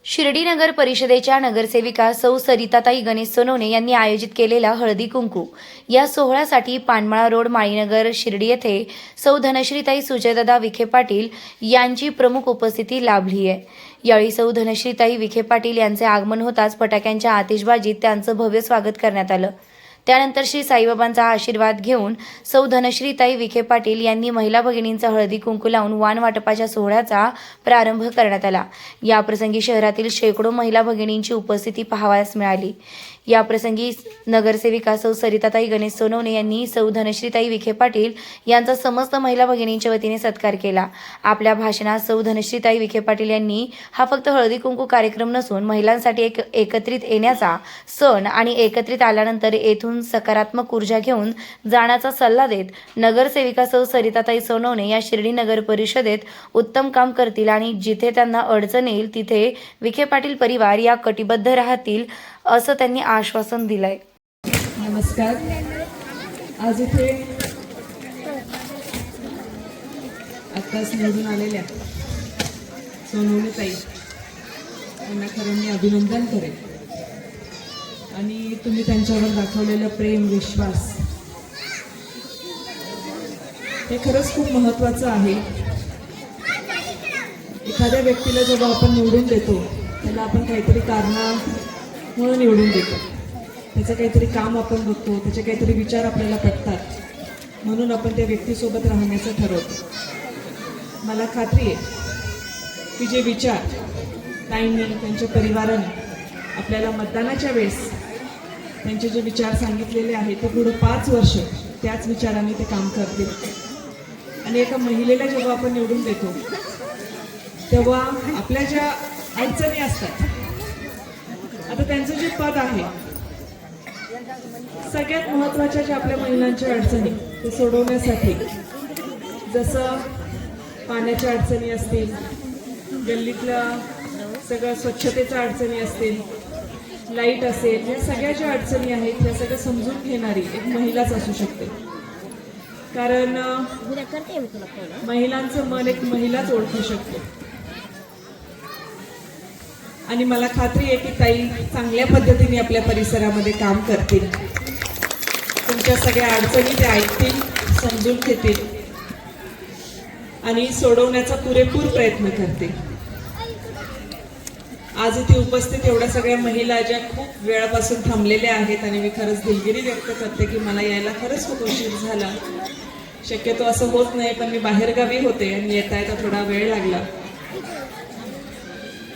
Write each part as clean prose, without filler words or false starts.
शिर्डी नगर परिषदेच्या नगरसेविका सौ सरिताताई गणेश सोनवणे यांनी आयोजित केलेला हळदी कुंकू या सोहळ्यासाठी पानमळा रोड माळीनगर शिर्डी येथे सौ धनश्रीताई सुजयदादा विखे पाटील यांची प्रमुख उपस्थिती लाभली आहे। यावेळी सौ धनश्रीताई विखे पाटील यांचे आगमन होताच फटाक्यांच्या आतिषबाजीत त्यांचं भव्य स्वागत करण्यात आलं। त्यानंतर श्री साईबाबांचा आशीर्वाद घेऊन सौ धनश्रीताई विखे पाटील यांनी महिला भगिनींचा हळदी कुंकू लावून वाण वाटपाच्या सोहळ्याचा प्रारंभ करण्यात आला। या प्रसंगी शहरातील शेकडो महिला भगिनींची उपस्थिती पाहावयास मिळाली। या प्रसंगी नगरसेविका सौ सरिताताई गणेश सोनवणे यांनी सौ धनश्रीताई विखे पाटील यांचा समस्त महिला भगिनींच्या वतीने सत्कार केला। आपल्या भाषणात सौ धनश्रीताई विखे पाटील यांनी हा फक्त हळदी कुंकू कार्यक्रम नसून महिलांसाठी एकत्रित येण्याचा सण आणि एकत्रित आल्यानंतर येथून सकारात्मक ऊर्जा घेऊन जाण्याचा सल्ला देत नगरसेविका सौ सरिताताई सोनवणे या शिर्डी नगर परिषदेत उत्तम काम करतील आणि जिथे त्यांना अडचण येईल तिथे विखे पाटील परिवार या कटिबद्ध राहतील असं त्यांनी आश्वासन दिलंय। नमस्कार। आज इथे आत्ताच निवडून आलेल्या सोनवणे ताई यांना खरं मी अभिनंदन करेन आणि तुम्ही त्यांच्यावर दाखवलेलं प्रेम विश्वास हे खरंच खूप महत्त्वाचं आहे। एखाद्या व्यक्तीला जेव्हा आपण निवडून देतो त्याला आपण काहीतरी कारणामुळे निवडून देतो, त्याचं काहीतरी काम आपण बघतो, त्याचे काहीतरी विचार आपल्याला पटतात म्हणून आपण त्या व्यक्तीसोबत राहण्याचं ठरवतो। मला खात्री आहे की जे विचार ताईंनी त्यांच्या परिवाराने आपल्याला मतदानाच्या वेळेस त्यांचे जे विचार सांगितलेले आहेत ते पुढे 5 वर्ष त्याच विचाराने ते काम करतील। आणि एका महिलेला जेव्हा आपण निवडून देतो तेव्हा आपल्या ज्या अडचणी असतात, आता त्यांचं जे पद आहे सगळ्यात महत्त्वाच्या ज्या आपल्या महिलांच्या अडचणी ते सोडवण्यासाठी, जसं पाण्याच्या अडचणी असतील, गल्लीतल्या सगळं स्वच्छतेच्या अडचणी असतील, लाईट असेल, या सगळ्या ज्या अडचणी आहेत त्या सगळं समजून घेणारी एक महिलाच असू शकते। कारण महिलांचं मन एक महिलाच ओळखू शकते आणि मला खात्री आहे की ताई चांगल्या पद्धतीने आपल्या परिसरामध्ये काम करतील, तुमच्या सगळ्या अडचणी ते ऐकतील, समजून घेतील आणि सोडवण्याचा पुरेपूर प्रयत्न करतील। आज इथे उपस्थित एवढ्या सगळ्या महिला ज्या खूप वेळापासून थांबलेल्या आहेत आणि मी खरंच दिलगिरी व्यक्त करते की मला यायला खरंच खूप उशीर झाला। शक्यतो असं होत नाही, पण मी बाहेरगावी होते आणि येता येता थोडा वेळ लागला।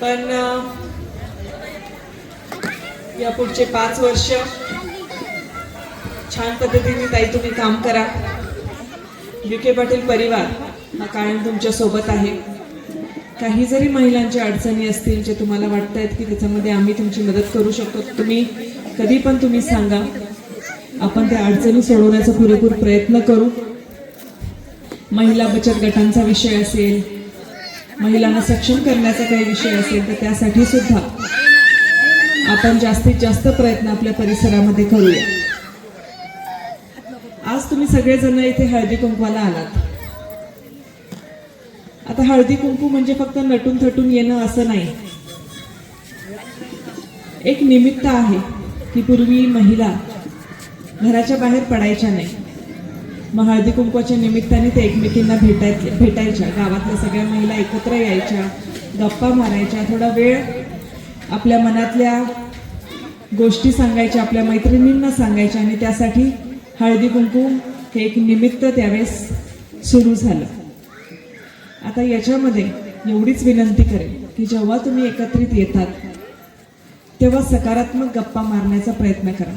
पण या पुढचे 5 वर्ष छान पद्धतीने ताई तुम्ही काम करा। विखे पाटील परिवार हा कायम तुमच्या सोबत आहे। काही जरी महिलांच्या अडचणी असतील जे तुम्हाला वाटतायत की त्याच्यामध्ये आम्ही तुमची मदत करू शकतो, तुम्ही कधी पण तुम्ही सांगा, आपण त्या अडचणी सोडवण्याचा पुरेपूर प्रयत्न करू। महिला बचत गटांचा विषय असेल, महिलांना सक्षम करण्याचा काही विषय असेल तर त्यासाठी सुद्धा आपण जास्तीत जास्त प्रयत्न आपल्या परिसरामध्ये करूया। आज तुम्ही सगळेजण इथे हळदी कुंकवाला आलात। आता हळदी कुंकू म्हणजे फक्त नटून थटून येणं असं नाही, एक निमित्त आहे की पूर्वी महिला घराच्या बाहेर पडायच्या नाही, मग हळदी कुंकवाच्या निमित्ताने ते एकमेकींना भेटायच्या, गावातल्या सगळ्या महिला एकत्र यायच्या, गप्पा मारायच्या, थोडा वेळ आपल्या मनातल्या गोष्टी सांगायच्या, आपल्या मैत्रिणींना सांगायच्या आणि त्यासाठी हळदी कुंकू हे एक निमित्त त्यावेळेस सुरू झालं। आता याच्यामध्ये एवढीच विनंती करेन की जेव्हा तुम्ही एकत्रित येतात तेव्हा सकारात्मक गप्पा मारण्याचा प्रयत्न करा,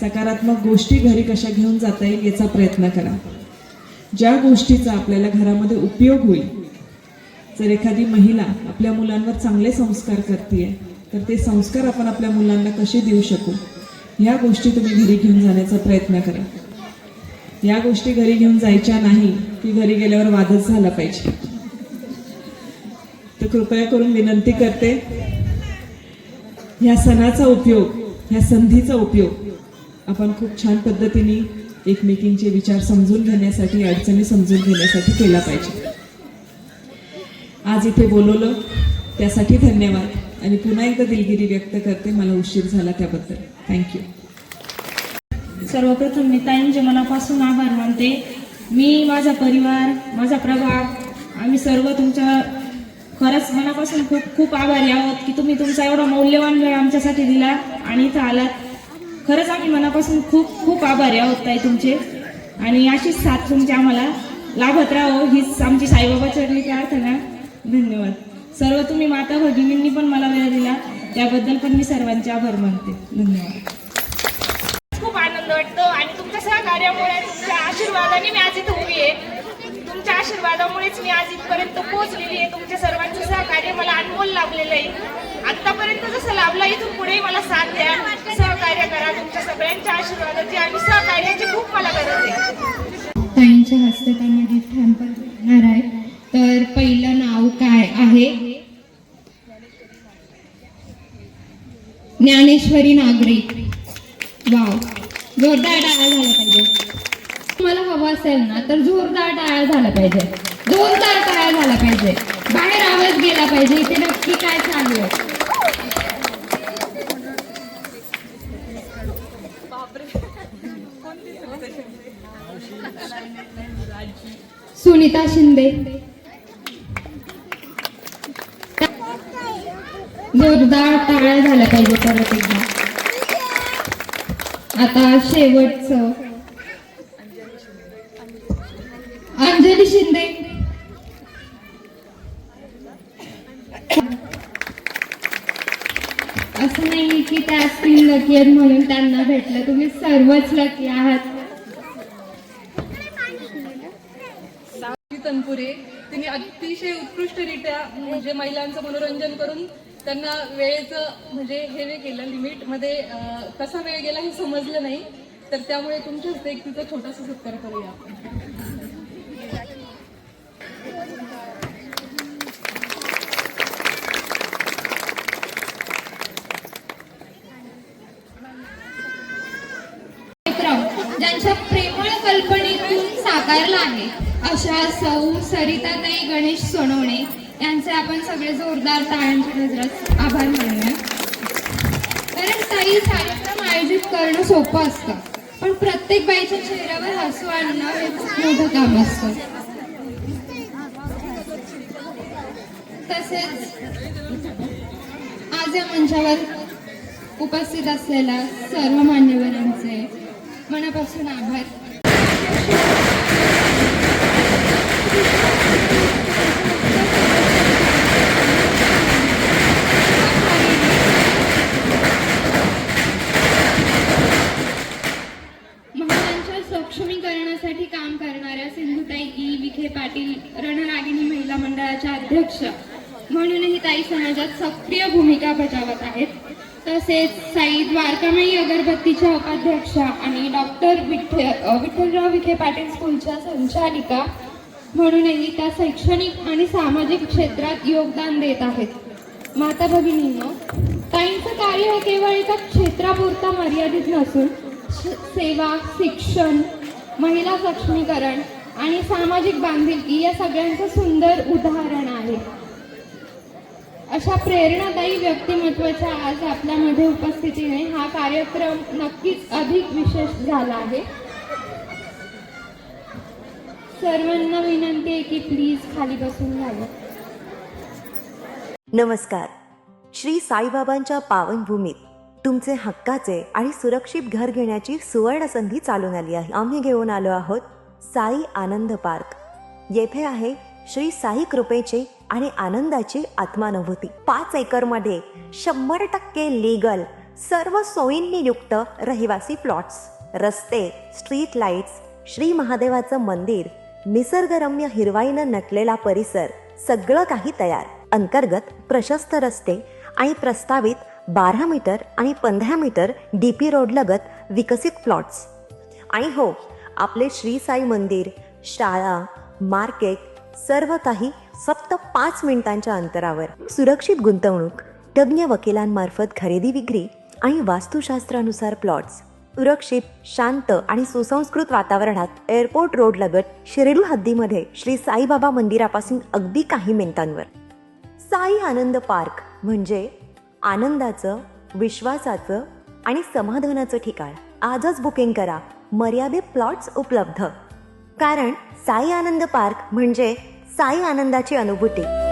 सकारात्मक गोष्टी घरी कशा घेऊन जाता येईल याचा प्रयत्न करा। ज्या गोष्टीचा आपल्याला घरामध्ये उपयोग होईल, जर एखादी महिला आपल्या मुलांवर चांगले संस्कार करते तर ते संस्कार आपण आपल्या मुलांना कसे देऊ शकू, ह्या गोष्टी तुम्ही घरी घेऊन जाण्याचा प्रयत्न करा। या गोष्टी घरी घेऊन जायच्या नाही की घरी गेल्यावर वादच झाला पाहिजे। तर कृपया करून विनंती करते, ह्या सणाचा उपयोग, ह्या संधीचा उपयोग आपण खूप छान पद्धतीने एकमेकींचे विचार समजून घेण्यासाठी, अडचणी समजून घेण्यासाठी केला पाहिजे। आज इथे बोलवलं त्यासाठी धन्यवाद। आणि पुन्हा एकदा दिलगिरी व्यक्त करते, मला उशीर झाला त्याबद्दल. थँक्यू. सर्वप्रथम मी ताईंचे मनापासून आभार मानते. मी, माझा परिवार, माझा प्रभाग, आम्ही सर्व तुमच्या खरंच मनापासून खूप खूप आभारी आहोत की तुम्ही तुमचा एवढा मौल्यवान वेळ आमच्यासाठी दिला आणि इथं आलात. खरंच आम्ही मनापासून खूप खूप आभारी आहोत ताई तुमचे. आणि अशीच साथ तुमची आम्हाला लाभत राहो हीच आमची साईबाबा चरणी प्रार्थना. धन्यवाद. सर्व तुम्ही माता भगिनींनी पण मला वेळ दिला त्याबद्दल पण मी सर्वांचे आभार मानते. धन्यवाद. खूप आनंद वाटतो आणि तुमच्या सहकार्यामुळे, तुमच्या आशीर्वादाने मी आज इथं उभी आहे. तुमच्या आशीर्वादामुळेच मी आज इथपर्यंत पोहोचलेली आहे. तुमच्या सर्वांचं सहकार्य मला अनमोल लाभलेलं आहे. आतापर्यंत जसं लाभलं इथून पुढेही मला साथ द्या, सहकार्य करा. तुमच्या सगळ्यांच्या आशीर्वादाची आणि सहकार्याची खूप मला गरज आहे. ताईंच्या हस्ते त्यांना गिफ्ट हॅम्पर देणार आहे. तर पहिलं नाव काय आहे? ज्ञानेश्वरी नागरिक. वाव, जोरदार टाळ्या झाल्या पाहिजे. तुम्हाला हवं असेल ना तर जोरदार टाळ्या झाल्या पाहिजे, जोरदार टाळ्या झाल्या पाहिजे. बाहेर आवाज गेला पाहिजे इथे नक्की काय चालू आहे. सुनीता शिंदे. जोरदार टाळ्या झाल्या पाहिजे परत एकदा. आता शेवटचं अंजली शिंदे. असं नाही की त्या तीन लकी आहेत म्हणून त्यांना भेटलं, तुम्ही सर्वच लकी आहात. तनपुरे, तिने अतिशय उत्कृष्टरित्या म्हणजे महिलांचं मनोरंजन करून त्यांना वेळेचं म्हणजे हे केलं, लिमिटमध्ये कसा वेळ गेला हे समजलं नाही. तर त्यामुळे तुमच्या हस्ते एक तिचा छोटासा सत्कार करूया आपण. ज्यांच्या प्रेमळ कल्पनेतून साकारला आहे अशा सौ सरिताताई गणेश सोनवणे यांचे आपण सगळे जोरदार टाळ्यांच्या गजरात आभार मानूया. कारण ताई, कार्यक्रम आयोजित करणं सोपं असतं पण प्रत्येक बाईच्या चेहऱ्यावर हसू आणणं हे खूप मोठं काम असतं. तसेच आज या मंचावर उपस्थित असलेल्या सर्व मान्यवरांचे मनापासून आभार. महिलांच्या सक्षमीकरणासाठी काम करणाऱ्या सिंधुताई ई. विखे पाटील रणरागिणी महिला मंडळाच्या अध्यक्ष म्हणूनही ताई समाजात सक्रिय भूमिका बजावत आहेत. तसेच साई द्वारकामाई अगरबत्तीच्या उपाध्यक्षा आणि डॉक्टर विठ्ठलराव विखे पाटील स्कूलच्या संचालिका म्हणूनही त्या शैक्षणिक आणि सामाजिक क्षेत्रात योगदान देत आहेत. माता भगिनींनो, ताईंचं कार्य हे केवळ एका क्षेत्रापुरता मर्यादित नसून सेवा, शिक्षण, महिला सक्षमीकरण आणि सामाजिक बांधिलकी या सगळ्यांचं सुंदर उदाहरण आहे. अशा प्रेरणादायी व्यक्तिमत्वाच्या आज आपल्यामध्ये उपस्थितीने हा कार्यक्रम नक्कीच अधिक विशेष झाला आहे. सर्वांना विनंती आहे की प्लीज खाली बसून घ्यावं. नमस्कार. श्री साईबाबांच्या पावनभूमीत तुमचे हक्काचे आणि सुरक्षित घर घेण्याची सुवर्ण संधी चालून आली आहे. आम्ही घेऊन आलो आहोत साई आनंद पार्क. येथे आहे श्री साई कृपेचे आणि आनंदाची आत्मानुभूती. 5 एकरमध्ये 100% लीगल, सर्व सोयींनी युक्त रहिवासी प्लॉट्स, रस्ते, स्ट्रीट लाईट्स, श्री महादेवाचं मंदिर, निसर्गरम्य हिरवाईनं नटलेला परिसर, सगळं काही तयार. अंतर्गत प्रशस्त रस्ते आणि प्रस्तावित 12 मीटर आणि 15 मीटर DP रोड लगत विकसित प्लॉट्स. आणि हो, आपले श्री साई मंदिर, शाळा, मार्केट सर्व काही फक्त 5 मिनिटांच्या अंतरावर. सुरक्षित गुंतवणूक, तज्ज्ञ वकिलांमार्फत खरेदी विक्री आणि वास्तुशास्त्रानुसार प्लॉट्स. सुरक्षित, शांत आणि सुसंस्कृत वातावरणात एअरपोर्ट रोड लगत शिर्डी हद्दीमध्ये श्री साईबाबा मंदिरापासून अगदी काही मिनिटांवर. साई आनंद पार्क म्हणजे आनंदाचं, विश्वासाचं आणि समाधानाचं ठिकाण. आजच बुकिंग करा. मर्यादित प्लॉट्स उपलब्ध. कारण साई आनंद पार्क म्हणजे साई आनंदाची अनुभूती.